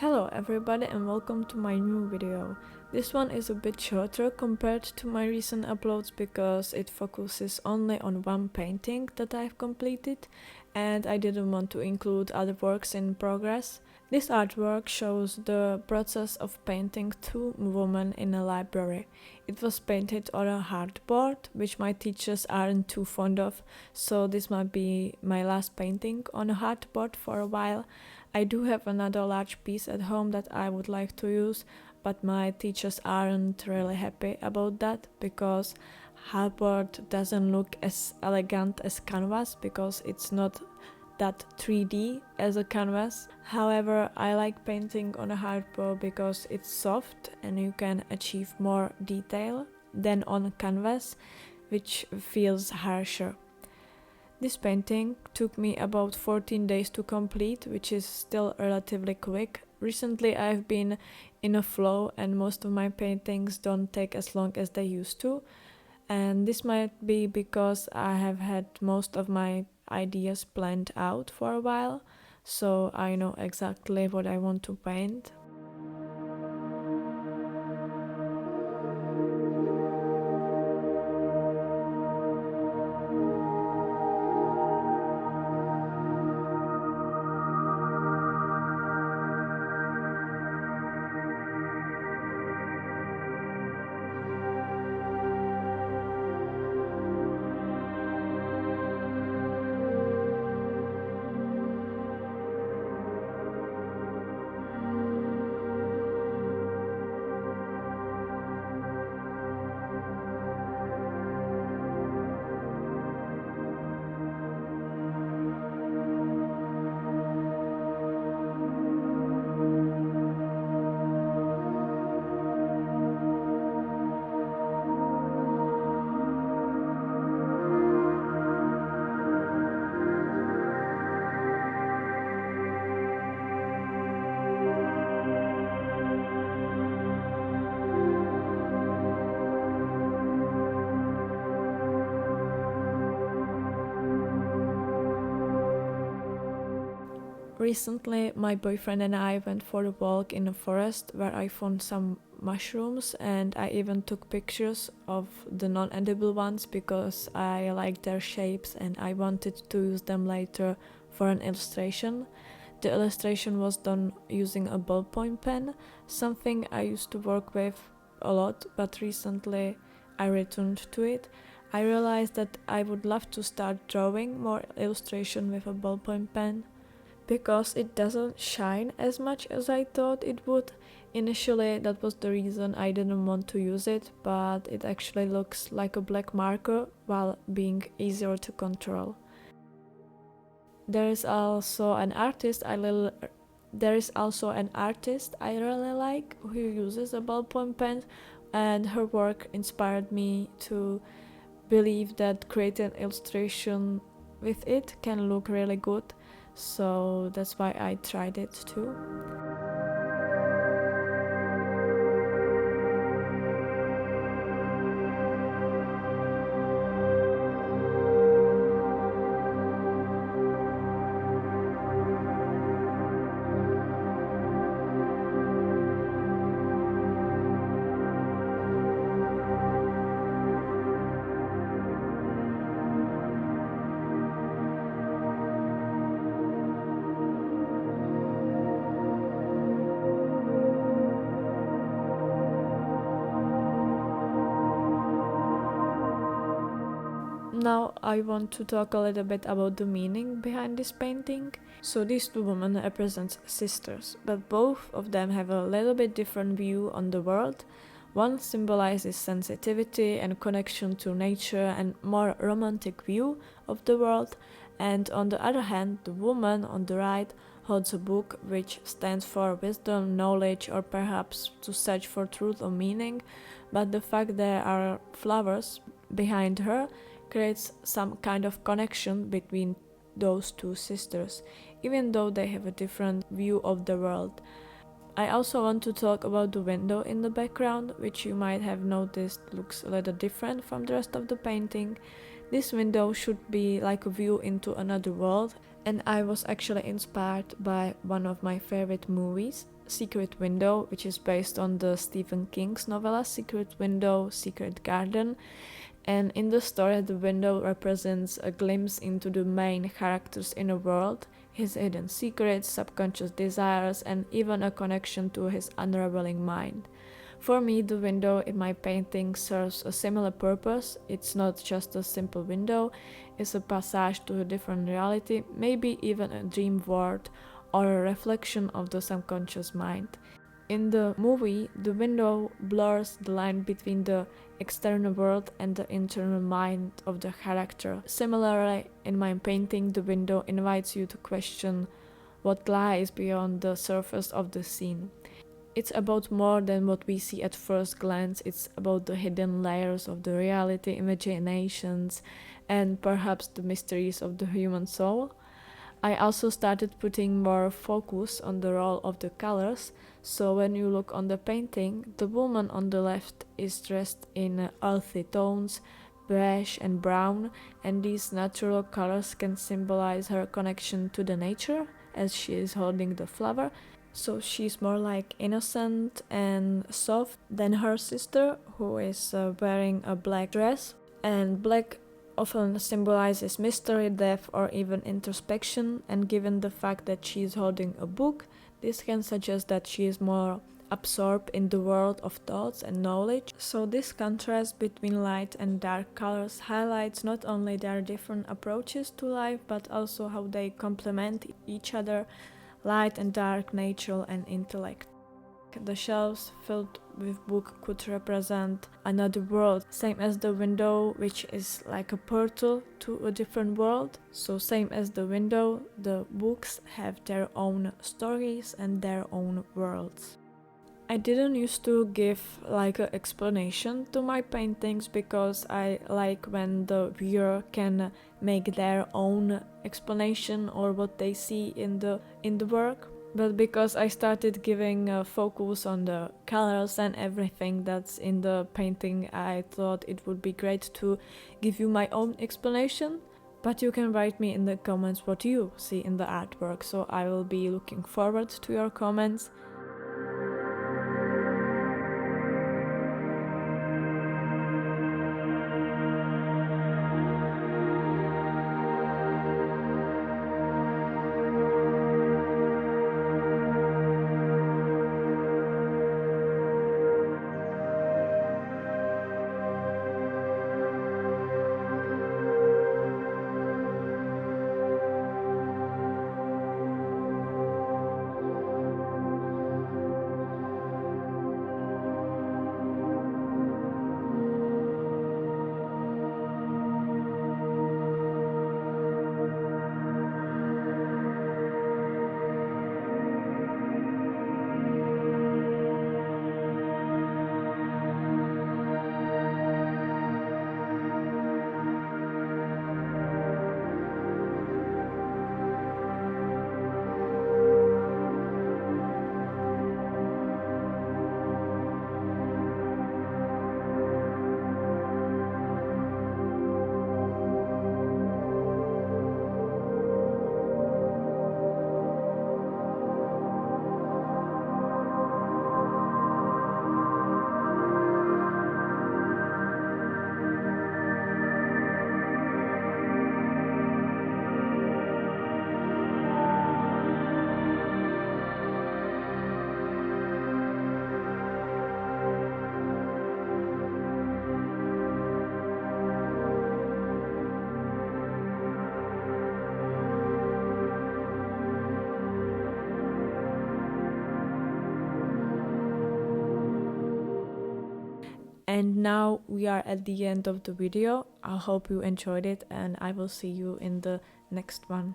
Hello everybody and welcome to my new video. This one is a bit shorter compared to my recent uploads because it focuses only on one painting that I've completed and I didn't want to include other works in progress. This artwork shows the process of painting two women in a library. It was painted on a hardboard, which my teachers aren't too fond of, so this might be my last painting on a hardboard for a while. I do have another large piece at home that I would like to use, but my teachers aren't really happy about that because hardboard doesn't look as elegant as canvas because it's not that 3D as a canvas. However, I like painting on a hardboard because it's soft and you can achieve more detail than on canvas, which feels harsher. This painting took me about 14 days to complete, which is still relatively quick. Recently I've been in a flow and most of my paintings don't take as long as they used to. And this might be because I have had most of my ideas planned out for a while, so I know exactly what I want to paint. Recently, my boyfriend and I went for a walk in a forest where I found some mushrooms and I even took pictures of the non-edible ones because I liked their shapes and I wanted to use them later for an illustration. The illustration was done using a ballpoint pen, something I used to work with a lot, but recently I returned to it. I realized that I would love to start drawing more illustration with a ballpoint pen, because it doesn't shine as much as I thought it would. Initially, that was the reason I didn't want to use it, but it actually looks like a black marker while being easier to control. There is also an artist I really like who uses a ballpoint pen, and her work inspired me to believe that creating illustration with it can look really good. So that's why I tried it too. Now I want to talk a little bit about the meaning behind this painting. So these two women represent sisters, but both of them have a little bit different view on the world. One symbolizes sensitivity and connection to nature and more romantic view of the world, and on the other hand, the woman on the right holds a book which stands for wisdom, knowledge, or perhaps to search for truth or meaning, but the fact there are flowers behind her creates some kind of connection between those two sisters, even though they have a different view of the world. I also want to talk about the window in the background, which you might have noticed looks a little different from the rest of the painting. This window should be like a view into another world, and I was actually inspired by one of my favorite movies, Secret Window, which is based on the Stephen King's novella Secret Window, Secret Garden. And in the story, the window represents a glimpse into the main character's inner world, his hidden secrets, subconscious desires, and even a connection to his unraveling mind. For me, the window in my painting serves a similar purpose. It's not just a simple window, it's a passage to a different reality, maybe even a dream world or a reflection of the subconscious mind. In the movie, the window blurs the line between the external world and the internal mind of the character. Similarly, in my painting, the window invites you to question what lies beyond the surface of the scene. It's about more than what we see at first glance. It's about the hidden layers of the reality, imaginations, and perhaps the mysteries of the human soul. I also started putting more focus on the role of the colors, so when you look on the painting, the woman on the left is dressed in earthy tones, beige and brown, and these natural colors can symbolize her connection to the nature as she is holding the flower. So she's more like innocent and soft than her sister, who is wearing a black dress, and black often symbolizes mystery, depth, or even introspection, and given the fact that she is holding a book, this can suggest that she is more absorbed in the world of thoughts and knowledge. So this contrast between light and dark colors highlights not only their different approaches to life, but also how they complement each other, light and dark, nature and intellect. The shelves filled with books could represent another world, same as the window, which is like a portal to a different world. So same as the window, the books have their own stories and their own worlds. I didn't used to give like an explanation to my paintings because I like when the viewer can make their own explanation or what they see in the work. But because I started giving a focus on the colors and everything that's in the painting, I thought it would be great to give you my own explanation. But you can write me in the comments what you see in the artwork, so I will be looking forward to your comments. And now we are at the end of the video. I hope you enjoyed it and I will see you in the next one.